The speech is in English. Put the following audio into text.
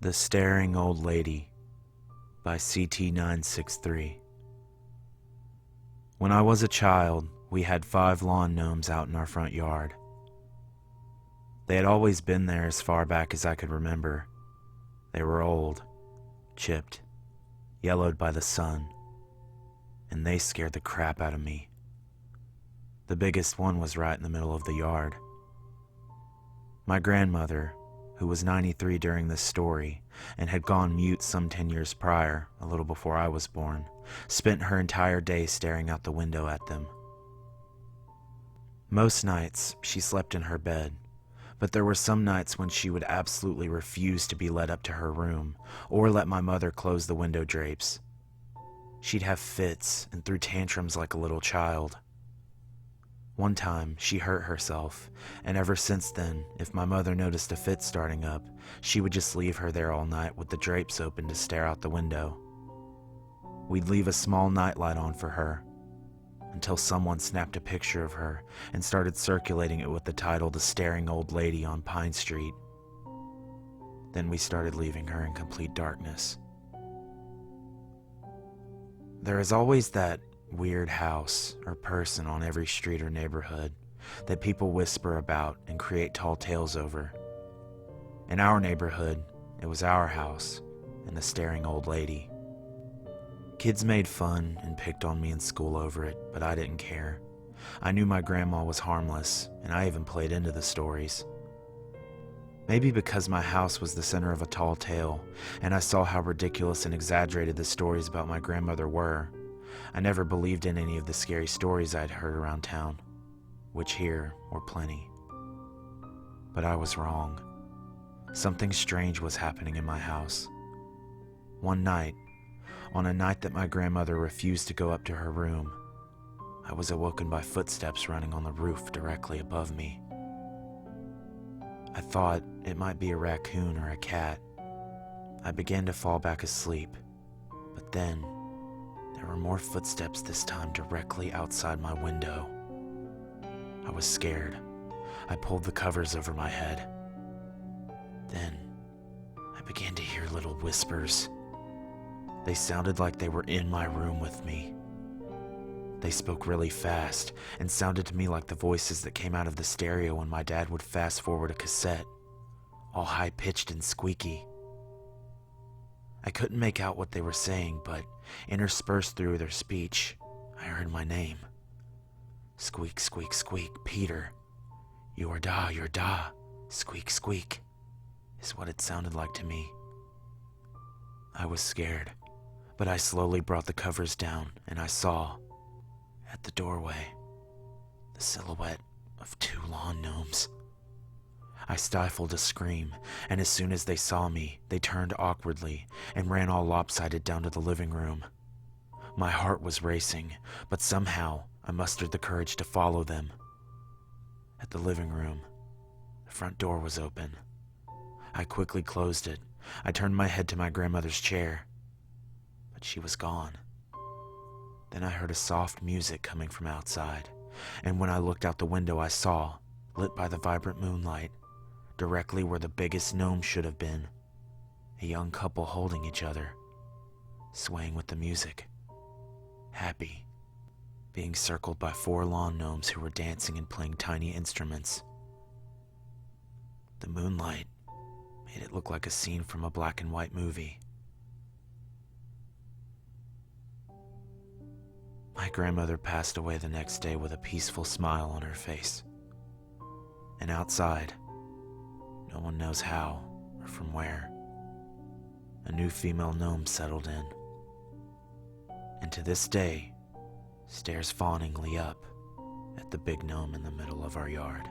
The Staring Old Lady by CT963. When I was a child, we had 5 lawn gnomes out in our front yard. They had always been there as far back as I could remember. They were old, chipped, yellowed by the sun, and they scared the crap out of me. The biggest one was right in the middle of the yard. My grandmother, who was 93 during this story and had gone mute some 10 years prior, a little before I was born, spent her entire day staring out the window at them. Most nights, she slept in her bed, but there were some nights when she would absolutely refuse to be led up to her room or let my mother close the window drapes. She'd have fits and threw tantrums like a little child. One time, she hurt herself, and ever since then, if my mother noticed a fit starting up, she would just leave her there all night with the drapes open to stare out the window. We'd leave a small nightlight on for her, until someone snapped a picture of her and started circulating it with the title "The Staring Old Lady on Pine Street." Then we started leaving her in complete darkness. There is always that weird house or person on every street or neighborhood that people whisper about and create tall tales over. In our neighborhood, it was our house and the staring old lady. Kids made fun and picked on me in school over it, but I didn't care. I knew my grandma was harmless, and I even played into the stories. Maybe because my house was the center of a tall tale, and I saw how ridiculous and exaggerated the stories about my grandmother were, I never believed in any of the scary stories I'd heard around town, which here were plenty. But I was wrong. Something strange was happening in my house. One night, on a night that my grandmother refused to go up to her room, I was awoken by footsteps running on the roof directly above me. I thought it might be a raccoon or a cat. I began to fall back asleep, but then there were more footsteps, this time directly outside my window. I was scared. I pulled the covers over my head. Then I began to hear little whispers. They sounded like they were in my room with me. They spoke really fast and sounded to me like the voices that came out of the stereo when my dad would fast forward a cassette, all high-pitched and squeaky. I couldn't make out what they were saying, but interspersed through their speech, I heard my name. Squeak, squeak, squeak, Peter. You're da, squeak, squeak, is what it sounded like to me. I was scared, but I slowly brought the covers down, and I saw, at the doorway, the silhouette of 2 lawn gnomes. I stifled a scream, and as soon as they saw me, they turned awkwardly and ran all lopsided down to the living room. My heart was racing, but somehow I mustered the courage to follow them. At the living room, the front door was open. I quickly closed it. I turned my head to my grandmother's chair, but she was gone. Then I heard a soft music coming from outside, and when I looked out the window I saw, lit by the vibrant moonlight, directly where the biggest gnome should have been, a young couple holding each other, swaying with the music, happy, being circled by 4 lawn gnomes who were dancing and playing tiny instruments. The moonlight made it look like a scene from a black and white movie. My grandmother passed away the next day with a peaceful smile on her face. And outside, no one knows how or from where, a new female gnome settled in. And to this day, stares fawningly up at the big gnome in the middle of our yard.